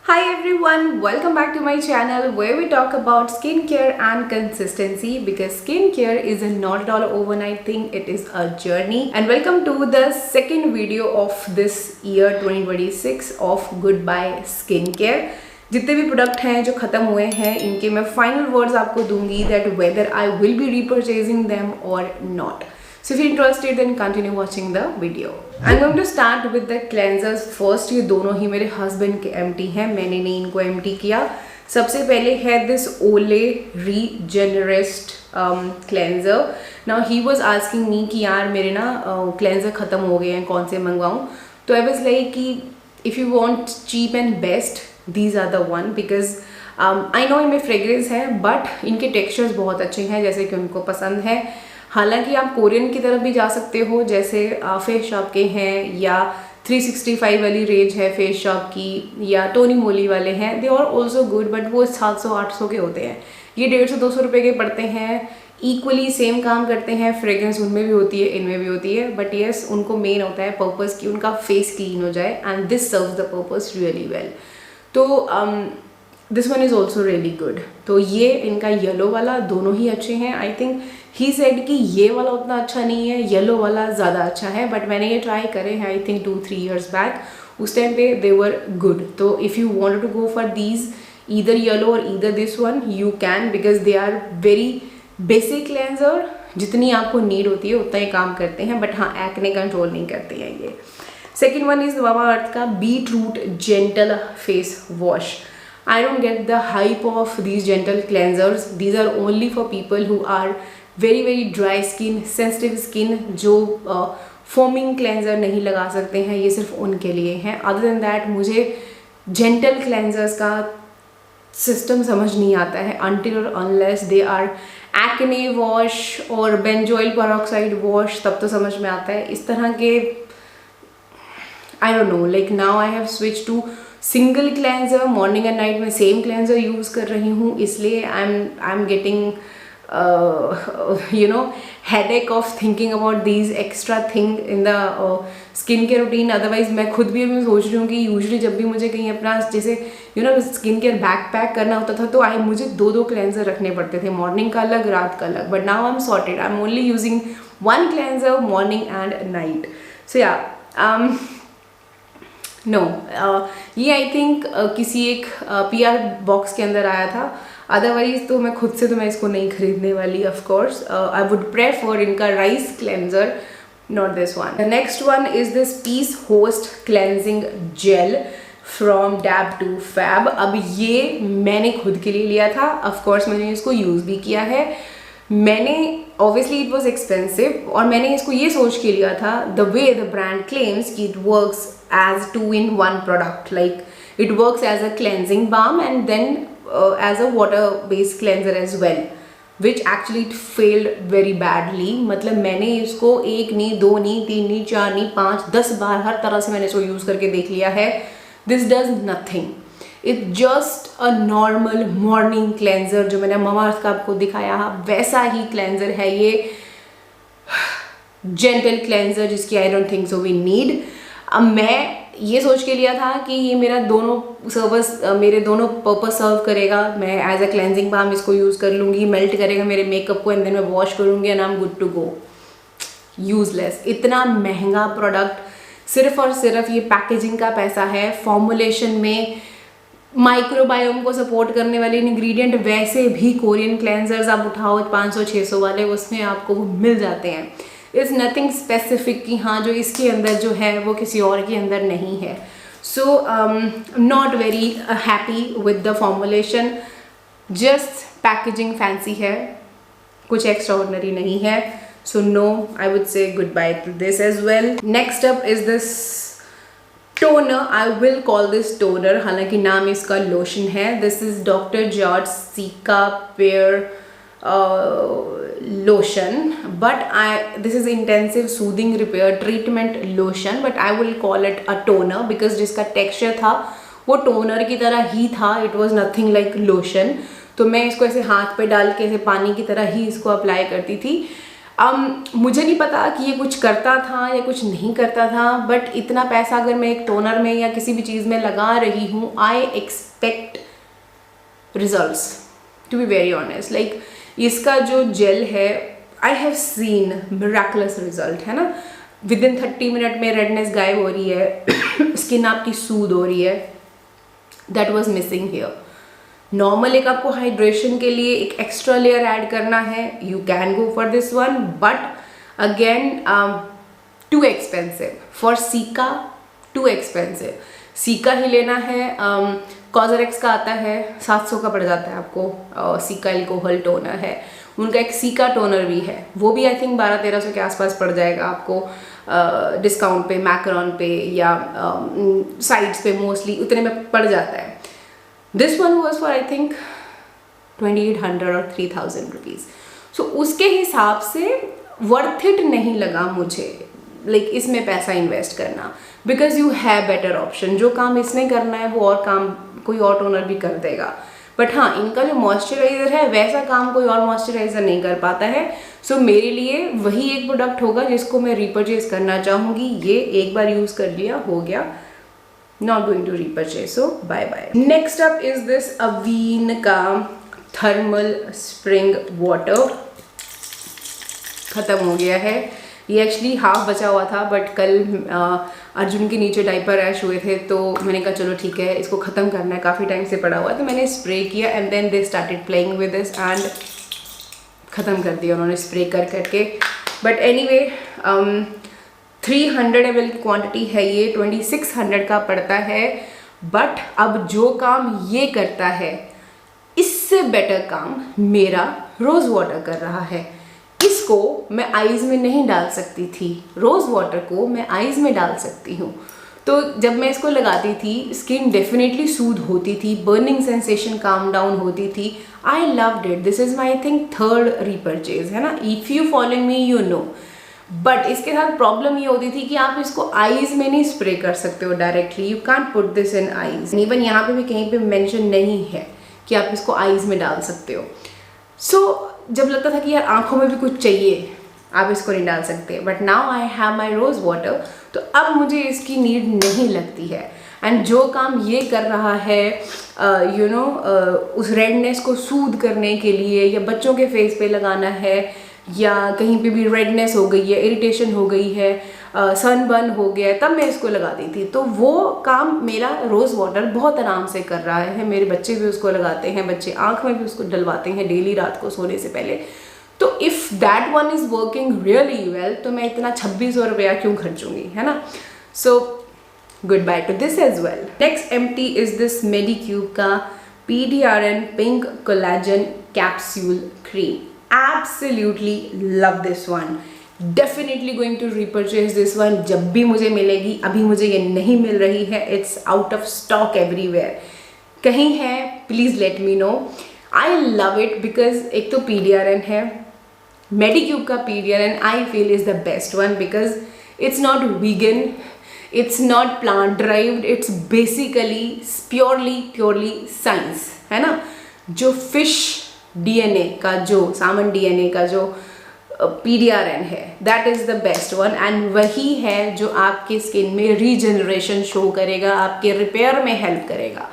Hi everyone, welcome back to my channel where we talk about skincare and consistency because skincare is not at all overnight thing, it is a journey. And welcome to the second video of this year 2026 of Goodbye Skincare. जितने भी product हैं जो खत्म हुए हैं इनके मैं final words आपको दूंगी that whether I will be repurchasing them or not. So if you're interested then continue watching the video. I'm going to start with the cleansers first. ये दोनों ही मेरे husband के empty हैं, मैंने नहीं इनको empty किया. सबसे पहले है this Olay Regenerist cleanser. Now he was asking me कि यार मेरे ना cleanser खत्म हो गए हैं, कौन से मंगवाऊँ? तो I was like कि if you want cheap and best, these are the one because I know इनमें fragrance है but इनके textures बहुत अच्छे हैं जैसे कि उनको पसंद है. हालांकि आप कोरियन की तरफ भी जा सकते हो जैसे फेस शॉप के हैं या 365 वाली रेंज है फेस शॉप की या टोनी मोली वाले हैं. They are also good but वो 700-800 के होते हैं. ये 150-200 रुपये के पड़ते हैं. इक्वली सेम काम करते हैं. फ्रेग्रेंस उनमें भी होती है इनमें भी होती है बट येस उनको मेन होता है पर्पस कि उनका फेस क्लीन हो जाए and this serves the purpose really well. तो this one is also really good. तो ये इनका येलो वाला दोनों ही अच्छे हैं. आई थिंक ही सेड कि ये वाला उतना अच्छा नहीं है, येलो वाला ज़्यादा अच्छा है बट मैंने ये ट्राई करे हैं आई थिंक 2-3 years बैक. उस टाइम पे दे वर गुड. तो if you want to go for these either yellow और either this one you can because they are very basic cleanser. जितनी आपको नीड होती है उतना ही काम करते हैं बट हाँ एक्ने कंट्रोल नहीं करते हैं ये. सेकेंड वन इज़ मामाअर्थ का beetroot gentle face wash. I don't get the hype of these gentle cleansers. These are only for people who are very dry skin, sensitive skin जो foaming cleanser नहीं लगा सकते हैं. ये सिर्फ उनके लिए हैं. Other than that मुझे gentle cleansers का सिस्टम समझ नहीं आता है until or unless they are acne wash और benzoyl peroxide wash तब तो समझ में आता है. इस तरह के I don't know, like now I have switched to single cleanser. Morning and night में सेम क्लेंजर यूज़ कर रही हूँ इसलिए I am getting you know headache of thinking about these extra thing in the skin care routine. Otherwise मैं खुद भी अभी सोच रही हूँ कि यूजुअली जब भी मुझे कहीं अपना जैसे you know skin care back pack करना होता था तो मुझे 2 क्लेंजर रखने पड़ते थे, मॉर्निंग का अलग रात का अलग. But now I am sorted. I am only using 1 cleanser morning and night. So yeah no ये आई थिंक किसी एक PR बॉक्स के अंदर आया था. अदरवाइज तो मैं खुद से तो मैं इसको नहीं खरीदने वाली. Of course I would prefer इनका rice cleanser, not this one. The next one is this peace host cleansing gel from dab to fab. अब ये मैंने खुद के लिए लिया था. ऑफ कोर्स मैंने इसको यूज़ भी किया है. मैंने ऑब्वियसली इट वॉज एक्सपेंसिव और मैंने इसको ये सोच के लिया था the way the brand claims कि it works as 2-in-1 product, like it works as a cleansing balm and then as a water based cleanser as well, which actually it failed very badly. मतलब मैंने इसको 1 नहीं 2 नहीं 3 नहीं 4 नहीं 5-10 बार हर तरह से मैंने इसको यूज़ करके देख लिया है. This does nothing. It's just a normal morning cleanser जो मैंने मामाअर्थ का आपको दिखाया वैसा ही क्लेंजर है ये. जेंटल क्लेंजर जिसकी I don't think so we need. अब मैं ये सोच के लिया था कि ये मेरे दोनों पर्पस सर्व करेगा. मैं एज अ क्लेंजिंग बाम इसको यूज़ कर लूँगी, मेल्ट करेगा मेरे मेकअप को एंड देन मैं वॉश करूँगी and I am good to go. Useless. इतना महंगा प्रोडक्ट. सिर्फ और सिर्फ ये पैकेजिंग का पैसा है. फॉर्मुलेशन में माइक्रोबायोम को सपोर्ट करने वाले इंग्रेडिएंट वैसे भी कोरियन क्लेंजर्स आप उठाओ 500-600 वाले उसमें आपको वो मिल जाते हैं. इज़ नथिंग स्पेसिफिक कि हाँ जो इसके अंदर जो है वो किसी और के अंदर नहीं है. So not very happy with the formulation. Just packaging fancy है, कुछ एक्स्ट्रा ऑर्डिनरी नहीं है. So no I would say good bye to this as well. Next up is this toner. I will call this toner, हालांकि नाम इसका lotion है. This is doctor George cica pair lotion but this is intensive soothing repair treatment lotion but I will call it a toner because जिसका texture था वो toner की तरह ही था. it was nothing like lotion. तो मैं इसको ऐसे हाथ पे डाल के ऐसे पानी की तरह ही इसको अप्लाई करती थी. मुझे नहीं पता कि ये कुछ करता था या कुछ नहीं करता था, बट इतना पैसा अगर मैं एक टोनर में या किसी भी चीज़ में लगा रही हूँ, I expect results, to be very honest. Like इसका जो जेल है, I have seen miraculous result, है ना। विद इन 30 मिनट में रेडनेस गायब हो रही है, स्किन आपकी सूद हो रही है। That was missing here. Normal एक आपको हाइड्रेशन के लिए एक एक्स्ट्रा लेयर ऐड करना है, you can go for this one, but again too expensive for cica, too expensive. Cica ही लेना है। कॉजरेक्स का आता है, 700 का पड़ जाता है आपको। सीका एल्कोहल टोनर है, उनका एक सीका टोनर भी है, वो भी आई थिंक 1200-1300 के आसपास पड़ जाएगा आपको डिस्काउंट पे, मैकरॉन पे या साइट्स पे, मोस्टली उतने में पड़ जाता है। This one was for I think 2800 और 3000 रुपीज़। सो उसके हिसाब से वर्थ इट नहीं लगा मुझे, लाइक इसमें पैसा इन्वेस्ट करना, because you have better option. जो काम इसने करना है वो और काम कोई और टोनर भी कर देगा, बट हाँ, इनका जो मॉइस्चराइज़र है वैसा काम कोई और मॉइस्चराइज़र नहीं कर पाता है। सो मेरे लिए वही एक प्रोडक्ट होगा जिसको मैं रीपरचेज करना चाहूँगी। ये एक बार यूज़ कर लिया, हो गया, not going to repurchase, so bye bye. Next up is this Aveen का thermal spring water, खत्म हो गया है। ये एक्चुअली हाफ बचा हुआ था, बट कल अर्जुन के नीचे डाइपर रैश हुए थे, तो मैंने कहा चलो ठीक है, इसको ख़त्म करना है, काफ़ी टाइम से पड़ा हुआ है, तो मैंने स्प्रे किया and then they started playing with this and ख़त्म कर दिया उन्होंने स्प्रे कर करके। बट एनीवे 300 ml की क्वांटिटी है ये, 2600 का पड़ता है। बट अब जो काम ये करता है, इससे बेटर काम मेरा रोज़ वाटर कर रहा है। इसको मैं आईज में नहीं डाल सकती थी, रोज़ वाटर को मैं आईज में डाल सकती हूँ। तो जब मैं इसको लगाती थी, स्किन डेफिनेटली सूद होती थी, बर्निंग सेंसेशन काम डाउन होती थी। I loved it. This is my think 3rd repurchase, है ना। If you follow me you know. But इसके साथ प्रॉब्लम ये होती थी कि आप इसको आईज में नहीं स्प्रे कर सकते हो directly, you can't put this in eyes. Even यहाँ पे भी कहीं पे मेंशन नहीं है कि आप इसको आईज में डाल सकते हो। सो जब लगता था कि यार आंखों में भी कुछ चाहिए, आप इसको नहीं डाल सकते, but now I have my rose water, तो अब मुझे इसकी नीड नहीं लगती है। एंड जो काम ये कर रहा है उस रेडनेस को सूद करने के लिए, या बच्चों के फेस पे लगाना है, या कहीं पे भी रेडनेस हो गई है, इरिटेशन हो गई है, सनबर्न हो गया है, तब मैं इसको लगाती थी। तो वो काम मेरा रोज़ वाटर बहुत आराम से कर रहा है। मेरे बच्चे भी उसको लगाते हैं, बच्चे आँख में भी उसको डलवाते हैं डेली रात को सोने से पहले। तो if that one is working really well, तो मैं इतना 2600 रुपया क्यों खर्चूंगी, है ना। So good bye to this as well. Next empty is this medicube का PDRN pink collagen capsule cream. Absolutely love this one. Definitely going to repurchase this one जब भी मुझे मिलेगी। अभी मुझे ये नहीं मिल रही है, it's out of stock everywhere। कहीं है, please let me know। I love it because एक तो PDRN है, मेडिक्यूब का PDRN I feel is the best one because it's not vegan, it's not plant derived, it's basically purely science, है ना। जो fish DNA का, जो सामन DNA का जो PDRN है, that is the best one. And वही है जो आपके स्किन में रीजनरेशन शो करेगा, आपके रिपेयर में हेल्प करेगा।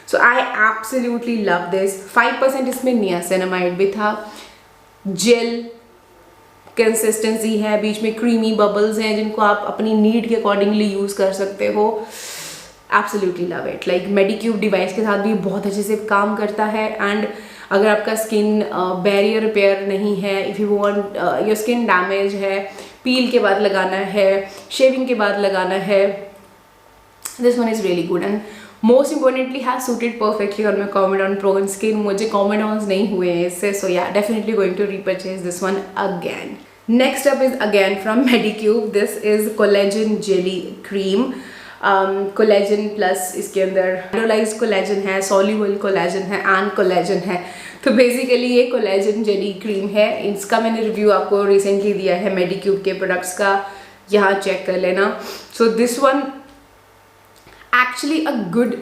सो आई एब्सोल्युटली लव दिस। 5% इसमें नियासिनामाइड भी था, जेल कंसिस्टेंसी है, बीच में क्रीमी बबल्स हैं जिनको आप अपनी नीड के अकॉर्डिंगली यूज़ कर सकते हो। Absolutely love it. Like medicube device के साथ भी बहुत अच्छे से काम करता है। एंड अगर आपका स्किन बैरियर रिपेयर नहीं है, if you want your skin damage है, पील के बाद लगाना है, शेविंग के बाद लगाना है, this one is really good and most importantly has suited perfectly on my comedone prone skin. मुझे कॉमेडॉन्स नहीं हुए हैं इससे, so yeah definitely going to repurchase this one again. Next up is again from medicube. This is collagen jelly cream. Collagen plus इसके अंदर hydrolyzed collagen है, soluble collagen है and collagen है। तो बेसिकली ये कोलेजन जेली क्रीम है। इसका मैंने रिव्यू आपको रिसेंटली दिया है मेडिक्यूब के प्रोडक्ट्स का, यहाँ चेक कर लेना। So this one actually a good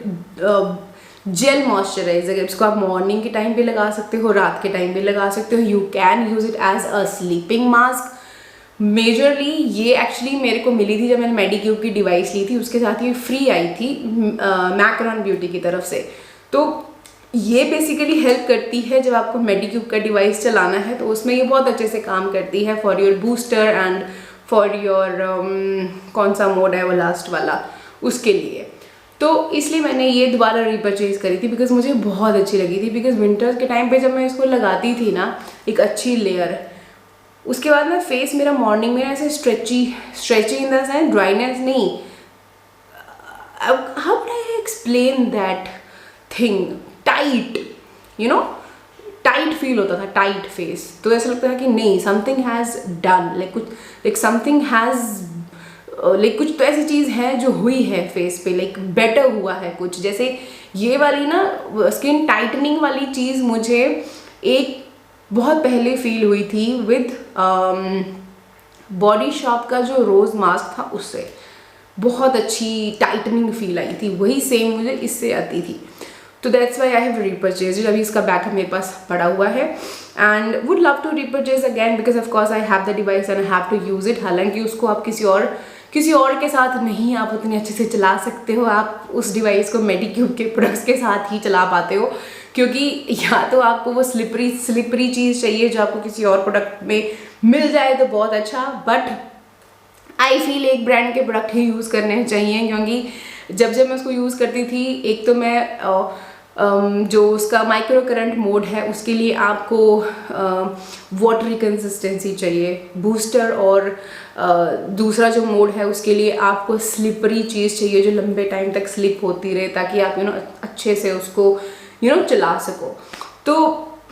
gel moisturiser. इसको आप मॉर्निंग के टाइम पे लगा सकते हो, रात के टाइम पे लगा सकते हो। You can use it as a sleeping mask, majorly ये एक्चुअली मेरे को मिली थी जब मैंने मेडिक्यूब की डिवाइस ली थी, उसके साथ ये फ्री आई थी मैकरॉन ब्यूटी की तरफ से। तो ये बेसिकली हेल्प करती है जब आपको मेडिक्यूब का डिवाइस चलाना है, तो उसमें ये बहुत अच्छे से काम करती है for your booster and for your कौन सा मोड है वो लास्ट वाला, उसके लिए। तो इसलिए मैंने ये दोबारा रीपरचेज करी थी बिकॉज मुझे बहुत अच्छी लगी थी। बिकॉज विंटर्स के टाइम पे जब मैं इसको लगाती थी ना, एक अच्छी लेयर, उसके बाद ना फेस मेरा मॉर्निंग में ऐसे stretchy in the sense dryness नहीं, how can I explain that thing, tight, you know, tight feel होता था, टाइट फेस। तो ऐसा लगता था कि नहीं, something has done, like something has like कुछ तो ऐसी चीज़ है जो हुई है फेस पे, लाइक बेटर हुआ है कुछ। जैसे ये वाली ना स्किन टाइटनिंग वाली चीज़ मुझे एक बहुत पहले फील हुई थी विद बॉडी शॉप का जो रोज़ मास्क था, उससे बहुत अच्छी टाइटनिंग फील आई थी। वही सेम मुझे इससे आती थी। तो that's why I have repurchase. अभी इसका बैकअप मेरे पास पड़ा हुआ है and would love to repurchase again because of course I have the device and I have to use it. हालांकि उसको आप किसी और के साथ नहीं आप उतने अच्छे से चला सकते हो। आप उस डिवाइस को मेडिक्यूब के प्रोडक्ट्स के साथ ही चला पाते हो, क्योंकि या तो आपको वो स्लिपरी चीज़ चाहिए जो आपको किसी और प्रोडक्ट में मिल जाए तो बहुत अच्छा, बट आई फील एक ब्रांड के प्रोडक्ट ही यूज़ करने चाहिए। क्योंकि जब मैं उसको यूज़ करती थी, एक तो मैं जो उसका माइक्रो करंट मोड है उसके लिए आपको वाटरी कंसिस्टेंसी चाहिए बूस्टर, और दूसरा जो मोड है उसके लिए आपको स्लिपरी चीज़ चाहिए जो लंबे टाइम तक स्लिप होती रहे, ताकि आप अच्छे से उसको चला सको। तो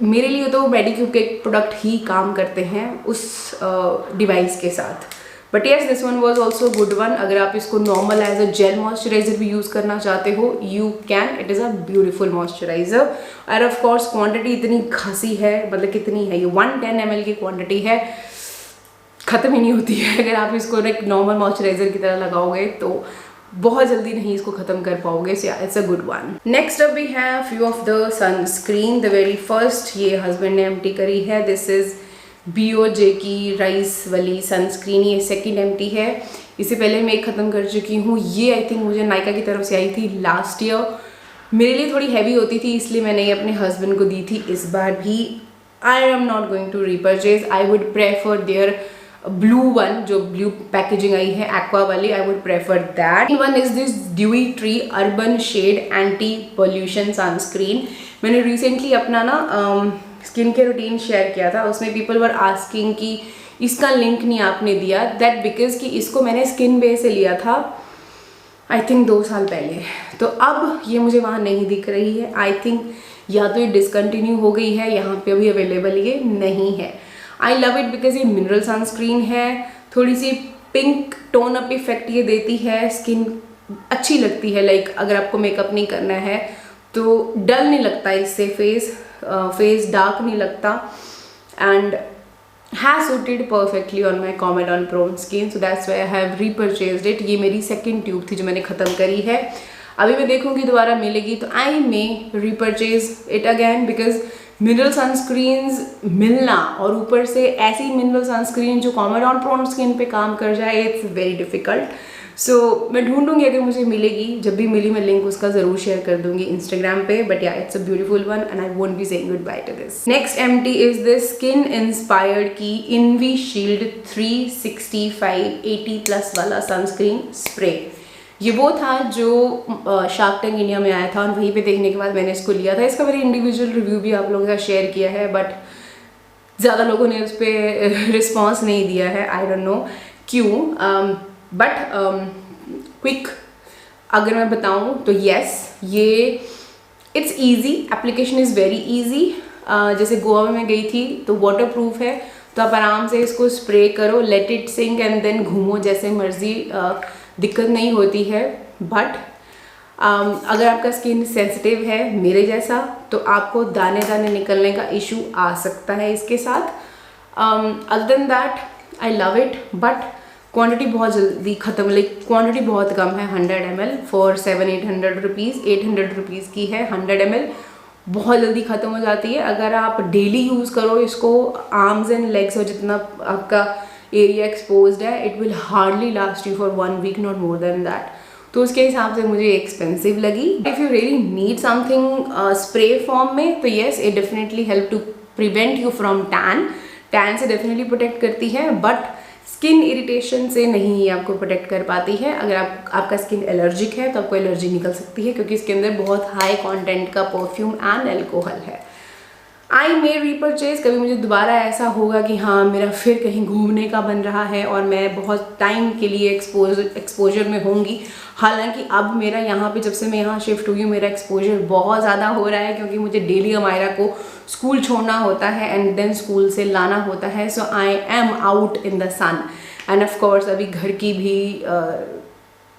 मेरे लिए तो मेडिक्यूब के प्रोडक्ट ही काम करते हैं उस डिवाइस के साथ। But yes, this one was also good one. अगर आप इसको normal as a gel moisturiser भी यूज़ करना चाहते हो, you can. It is a beautiful moisturiser और ऑफ कोर्स क्वांटिटी इतनी खासी है, मतलब कितनी है ये, 110 ml की क्वांटिटी है, ख़त्म ही नहीं होती है। अगर आप इसको एक नॉर्मल मॉइस्चराइजर की तरह लगाओगे तो बहुत जल्दी नहीं इसको ख़त्म कर पाओगे। So it's a good one. Next up we have few of the sunscreen. The very first ये हस्बैंड ने एम्प्टी करी है। दिस इज़ BOJ की राइस वाली सनस्क्रीन। ये सेकंड एम्प्टी है। इससे पहले मैं एक ख़त्म कर चुकी हूँ। ये आई थिंक मुझे नायका की तरफ से आई थी लास्ट ईयर। मेरे लिए थोड़ी हैवी होती थी, इसलिए मैंने ये अपने हस्बैंड को दी थी। इस बार भी I am not going to repurchase. I would prefer their blue one, जो ब्लू पैकेजिंग आई है एक्वा वाली, I would prefer that one. Is this dewy tree urban shade anti pollution sunscreen. मैंने रिसेंटली अपना ना स्किन केयर रूटीन शेयर किया था, उसमें पीपल वर आस्किंग कि इसका लिंक नहीं आपने दिया। दैट बिकॉज कि इसको मैंने स्किन बे से लिया था आई थिंक 2 साल पहले, तो अब ये मुझे वहाँ नहीं दिख रही है। आई थिंक या तो ये डिसकंटिन्यू हो गई है, यहाँ पे अभी अवेलेबल ये नहीं है। आई लव इट बिकॉज ये मिनरल सनस्क्रीन है, थोड़ी सी पिंक टोन अप इफेक्ट ये देती है, स्किन अच्छी लगती है। लाइक अगर आपको मेकअप नहीं करना है तो डल नहीं लगता इससे, फेस डार्क नहीं लगता, and has suited perfectly on my Comedon prone skin, so that's why I have repurchased it. ये मेरी सेकेंड ट्यूब थी जो मैंने ख़त्म करी है। अभी मैं देखूँगी दोबारा मिलेगी तो आई मे repurchase it again, because mineral sunscreens मिलना और ऊपर से ऐसी मिनरल सनस्क्रीन जो Comedon prone skin पे काम कर जाए, इट्स वेरी डिफ़िकल्ट। सो मैं ढूंढूंगी, अगर मुझे मिलेगी, जब भी मिली मैं लिंक उसका ज़रूर शेयर कर दूंगी इंस्टाग्राम पे। बट या it's a beautiful one and I won't be saying good bye to this. Next empty is this skin inspired की इनवी शील्ड 365 80+ वाला सनस्क्रीन स्प्रे। ये वो था जो शार्क टैंक इंडिया में आया था और वहीं पे देखने के बाद मैंने इसको लिया था। इसका मैंने इंडिविजुअल रिव्यू भी आप लोगों के साथ शेयर किया है, बट ज़्यादा लोगों ने उस पर रिस्पॉन्स नहीं दिया है, आई डोंट नो क्यों। बट क्विक अगर मैं बताऊं तो येस, ये it's easy, application is very easy. जैसे गोवा में मैं गई थी तो वाटर प्रूफ है, तो आप आराम से इसको स्प्रे करो, let it sink and then घूमो जैसे मर्जी, दिक्कत नहीं होती है। बट अगर आपका स्किन सेंसिटिव है मेरे जैसा, तो आपको दाने दाने निकलने का इशू आ सकता है इसके साथ। Other than that I love it, but quantity बहुत जल्दी ख़त्म, लाइक क्वांटिटी बहुत कम है। 100 ml फॉर 700-800 रुपीज़, 800 रुपीज़ की है 100 ml, बहुत जल्दी ख़त्म हो जाती है। अगर आप डेली यूज़ करो इसको, आर्म्स एंड लेग्स और जितना आपका एरिया एक्सपोज्ड है, it will hardly last you for 1 week, not more than that. तो उसके हिसाब से मुझे एक्सपेंसिव लगी। If you really need something spray form में, तो yes it definitely help to prevent you from tan से डेफिनेटली प्रोटेक्ट करती है, बट स्किन इरिटेशन से नहीं ये आपको प्रोटेक्ट कर पाती है। अगर आपका स्किन एलर्जिक है तो आपको एलर्जी निकल सकती है, क्योंकि इसके अंदर बहुत हाई कंटेंट का परफ्यूम एंड अल्कोहल है। आई मे रीपरचेज, कभी मुझे दोबारा ऐसा होगा कि हाँ मेरा फिर कहीं घूमने का बन रहा है और मैं बहुत टाइम के लिए एक्सपोजर में होंगी। हालांकि अब मेरा यहाँ पे, जब से मैं यहाँ शिफ्ट हुई हूँ, मेरा एक्सपोजर बहुत ज़्यादा हो रहा है, क्योंकि मुझे डेली अमायरा को स्कूल छोड़ना होता है एंड देन स्कूल से लाना होता है। So I am out in the sun and of course अभी घर की भी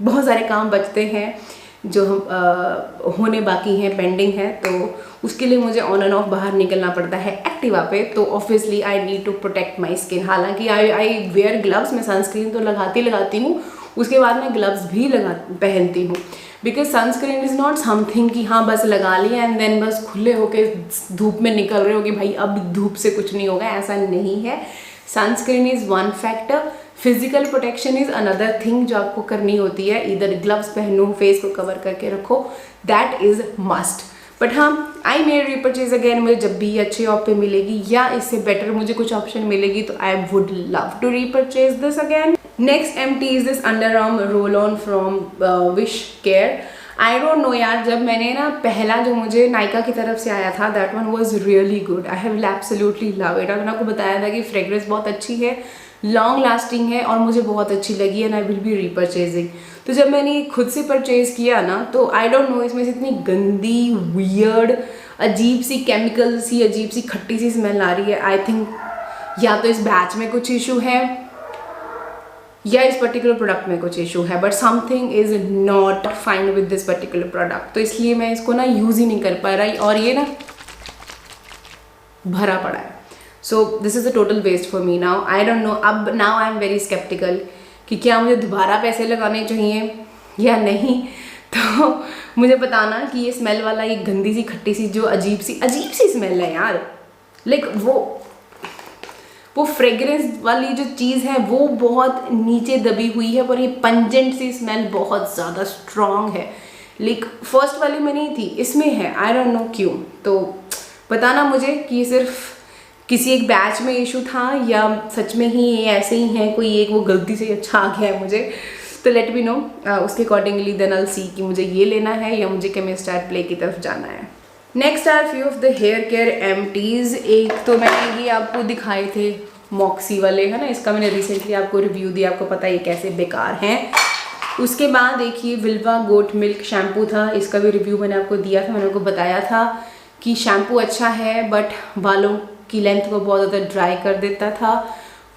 बहुत सारे काम बचते हैं जो हम होने बाकी हैं, पेंडिंग है, तो उसके लिए मुझे ऑन एंड ऑफ बाहर निकलना पड़ता है एक्टिवा पे। तो obviously I need to protect my skin. हालांकि आई वेयर ग्लव्स, मैं सनस्क्रीन तो लगाती हूँ, उसके बाद मैं ग्लव्स भी पहनती हूँ, because sunscreen is not something कि हाँ बस लगा लिया एंड देन बस खुले होके धूप में निकल रहे हो कि भाई अब धूप से कुछ नहीं होगा, ऐसा नहीं है। Sunscreen is one factor, physical protection is another thing जो आपको करनी होती है। इधर ग्लव्स पहनो, फेस को कवर करके रखो, दैट इज़ मस्ट। बट हाँ, आई मे रीपरचेज अगेन। मुझे जब भी अच्छी ऑफ पे मिलेगी या इससे बेटर मुझे कुछ ऑप्शन मिलेगी तो I would love to repurchase this again. Next empty is this underarm roll on from WishCare. I don't know यार, जब मैंने ना पहला जो मुझे नायका की तरफ से आया था, that one was really good. I have absolutely love it. मैंने आपको बताया था कि फ्रेग्रेंस बहुत अच्छी है, लॉन्ग लास्टिंग है और मुझे बहुत अच्छी लगी एंड आई विल बी रीपरचेजिंग। तो जब मैंने खुद से परचेज किया ना, तो आई डोंट नो इसमें से इतनी गंदी, वियर्ड, अजीब सी केमिकल सी, अजीब सी खट्टी सी स्मेल आ रही है। आई थिंक या तो इस बैच में कुछ इशू है या इस पर्टिकुलर प्रोडक्ट में कुछ इशू है, but something is not fine with this particular product. तो इसलिए मैं इसको ना यूज़ ही नहीं कर पा रही और ये ना भरा पड़ा है। So this is a total waste for me now. I don't know, अब now I am very skeptical कि क्या मुझे दोबारा पैसे लगाने चाहिए या नहीं। तो मुझे बताना कि ये स्मेल वाला, ये गंदी सी खट्टी सी जो अजीब सी स्मेल है यार, लाइक वो फ्रेग्रेंस वाली जो चीज़ है वो बहुत नीचे दबी हुई है, पर ये पंजेंट सी स्मेल बहुत ज़्यादा स्ट्रॉन्ग है। लाइक फर्स्ट वाली में नहीं थी, इसमें है। आई डोंट नो क्यों। तो बताना मुझे कि ये सिर्फ किसी एक बैच में इशू था या सच में ही ये ऐसे ही हैं, कोई एक वो गलती से अच्छा आ गया है मुझे। तो लेट मी नो, उसके accordingly then I will see कि मुझे ये लेना है या मुझे केमिस्ट आर्ट प्ले की तरफ जाना है। Next are few of the hair care empties. एक तो मैंने ये आपको दिखाए थे मॉक्सी वाले, है ना, इसका मैंने रिसेंटली आपको रिव्यू दिया, आपको पता है ये कैसे बेकार हैं। उसके बाद देखिए विल्वा गोट मिल्क शैम्पू था, इसका भी रिव्यू मैंने आपको दिया था। मैंने आपको बताया था कि शैम्पू अच्छा है बट बालों की लेंथ को बहुत ज़्यादा ड्राई कर देता था।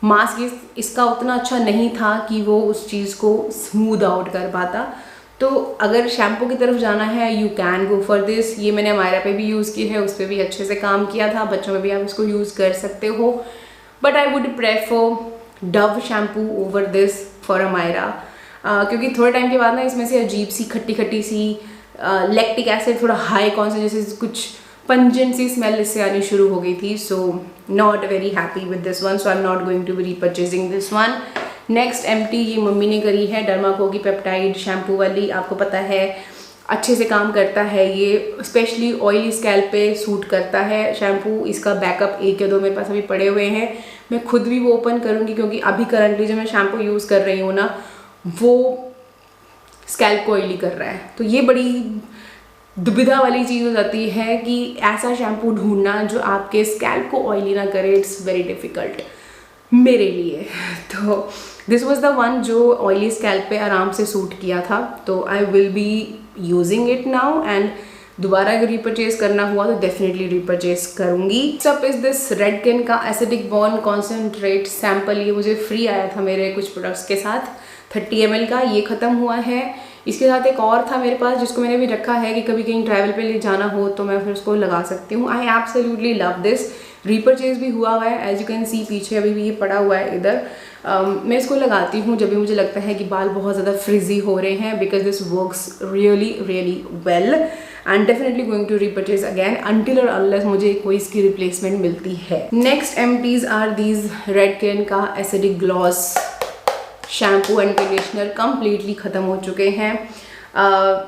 मास्क इसका उतना अच्छा नहीं था कि वो उस चीज़ को स्मूद आउट कर पाता। तो अगर शैम्पू की तरफ जाना है, you can go for this. ये मैंने अमायरा पे भी यूज़ की है, उस पर भी अच्छे से काम किया था। बच्चों में भी आप इसको यूज़ कर सकते हो, but I would prefer Dove shampoo over this for Amayra, क्योंकि थोड़े टाइम के बाद ना इसमें से अजीब सी खट्टी सी लैक्टिक एसिड, थोड़ा हाई कॉन्सेंट्रेशन, कुछ पंजेंट सी स्मेल इससे आनी शुरू हो गई थी। So not very happy with this one, so I am not going to be repurchasing this one. Next empty ये मम्मी ने करी है, डर्माको की पेप्टाइड शैम्पू वाली। आपको पता है अच्छे से काम करता है ये, स्पेशली ऑयली स्कैल्प पे सूट करता है शैम्पू। इसका बैकअप 1 या 2 मेरे पास अभी पड़े हुए हैं, मैं खुद भी वो ओपन करूँगी, क्योंकि अभी करंटली जो मैं शैम्पू यूज़ कर रही हूँ ना, वो स्कैल्प को ऑयली कर रहा है। तो ये बड़ी दुविधा वाली चीज़ हो जाती है कि ऐसा शैम्पू ढूंढना जो आपके स्कैल्प को ऑयली ना करे। इट्स वेरी डिफ़िकल्ट मेरे लिए। तो दिस वॉज द वन जो ऑयली स्कैल्प पे आराम से सूट किया था। तो I will be using it now and दोबारा अगर रीपरचेज करना हुआ तो डेफिनेटली रीपरचेज करूँगी। सब इज़ दिस रेडकेन का एसिडिक बॉर्न कॉन्सेंट्रेट सैम्पल। ये मुझे फ्री आया था मेरे कुछ प्रोडक्ट्स के साथ, 30 ml का। ये ख़त्म हुआ है। इसके साथ एक और था मेरे पास जिसको मैंने भी रखा है कि कभी कहीं ट्रैवल पे ले जाना हो तो मैं फिर उसको लगा सकती हूँ। I absolutely love this. Repurchase भी हुआ है, एज यू कैन सी पीछे अभी भी ये पड़ा हुआ है इधर। मैं इसको लगाती हूँ जब भी मुझे लगता है कि बाल बहुत ज़्यादा फ्रिजी हो रहे हैं, because this works really really well. And definitely going to repurchase again until और अनलेस मुझे कोई इसकी रिप्लेसमेंट मिलती है। Next empties are these Redken का acidic gloss shampoo and conditioner completely ख़त्म हो चुके हैं।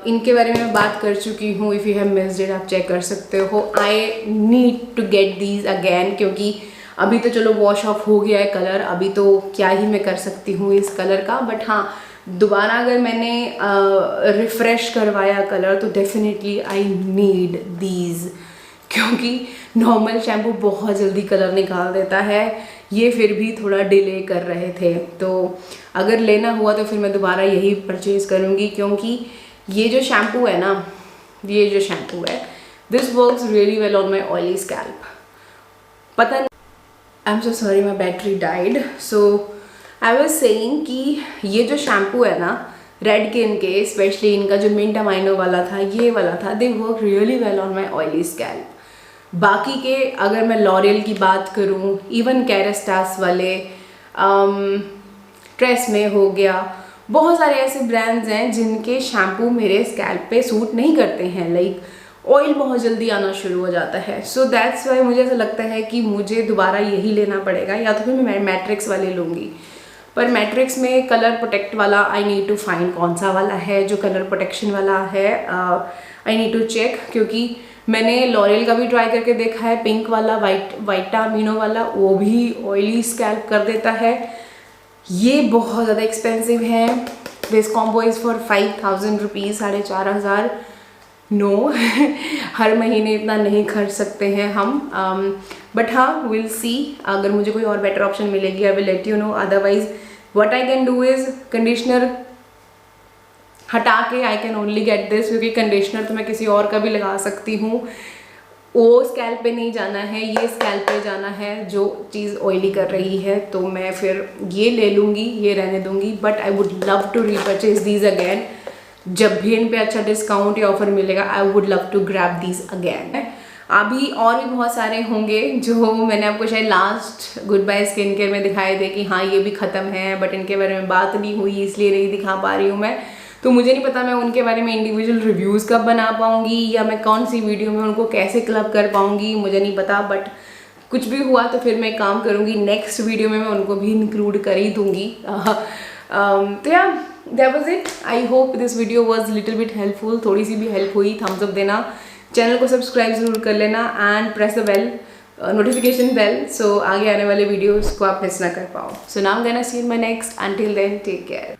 इनके बारे में मैं बात कर चुकी हूँ, if you have missed it आप चेक कर सकते हो। I need to get these again, क्योंकि अभी तो चलो वॉश ऑफ हो गया है कलर, अभी तो क्या ही मैं कर सकती हूँ इस कलर का। बट हाँ, दोबारा अगर मैंने रिफ़्रेश करवाया कलर तो डेफिनेटली आई नीड दीज, क्योंकि नॉर्मल शैम्पू बहुत जल्दी कलर निकाल देता है, ये फिर भी थोड़ा डिले कर रहे थे। तो अगर लेना हुआ तो फिर मैं दोबारा यही परचेज़ करूँगी, क्योंकि ये जो शैम्पू है ना, ये जो शैम्पू है, this works really well on my oily scalp. पता नहीं, I am so sorry my battery died. So I was saying कि ये जो शैम्पू है ना रेडकेन के, स्पेशली इनका जो मिंट अमाइनो वाला था, ये वाला था, they work really well on my oily scalp. बाकी के अगर मैं लॉरियल की बात करूँ, इवन कैरेस्टास वाले, ट्रेसमे हो गया, बहुत सारे ऐसे ब्रांड्स हैं जिनके शैम्पू मेरे स्कैल्प पे सूट नहीं करते हैं, लाइक ऑयल बहुत जल्दी आना शुरू हो जाता है। सो दैट्स वाई मुझे ऐसा लगता है कि मुझे दोबारा यही लेना पड़ेगा, या तो फिर मैं मैट्रिक्स वाले लूँगी। पर मैट्रिक्स में कलर प्रोटेक्ट वाला आई नीड टू फाइंड कौन सा वाला है जो कलर प्रोटेक्शन वाला है, आई नीड टू चेक, क्योंकि मैंने लॉरियल का भी ट्राई करके देखा है, पिंक वाला, वाइटामिनो वाला, वो भी ऑयली स्कैल्प कर देता है। ये बहुत ज़्यादा एक्सपेंसिव है। This combo is for 5000 rupees, 4500। No हर महीने इतना नहीं खर्च सकते हैं हम। बट हाँ, विल सी, अगर मुझे कोई और बेटर ऑप्शन मिलेगी I will let you know. Otherwise what I can do is conditioner हटा के I can only get this, क्योंकि कंडीशनर तो मैं किसी और का भी लगा सकती हूँ, वो स्कैल्प पे नहीं जाना है, ये स्कैल्प पे जाना है जो चीज़ ऑयली कर रही है। तो मैं फिर ये ले लूँगी, ये रहने दूँगी। But I would love to repurchase these again, जब भी इन पे अच्छा डिस्काउंट या ऑफर मिलेगा I would love to grab these again. अभी और भी बहुत सारे होंगे जो मैंने आपको शायद last good by skin care में दिखाए थे कि हाँ ये भी ख़त्म है, बट इनके बारे में बात नहीं हुई इसलिए नहीं दिखा पा रही हूँ मैं। तो मुझे नहीं पता मैं उनके बारे में इंडिविजुअल रिव्यूज़ कब बना पाऊँगी, या मैं कौन सी वीडियो में उनको कैसे क्लब कर पाऊँगी, मुझे नहीं पता। बट कुछ भी हुआ तो फिर मैं काम करूँगी, नेक्स्ट वीडियो में मैं उनको भी इंक्लूड कर ही दूँगी। तो या that was it. I hope this video was little bit helpful. थोड़ी सी भी हेल्प हुई, थम्स अप देना, चैनल को सब्सक्राइब जरूर कर लेना and press the bell, notification bell, so आगे आने वाले वीडियोस को आप मिस ना कर पाओ। So now I'm gonna see you in my next. Until then, take care.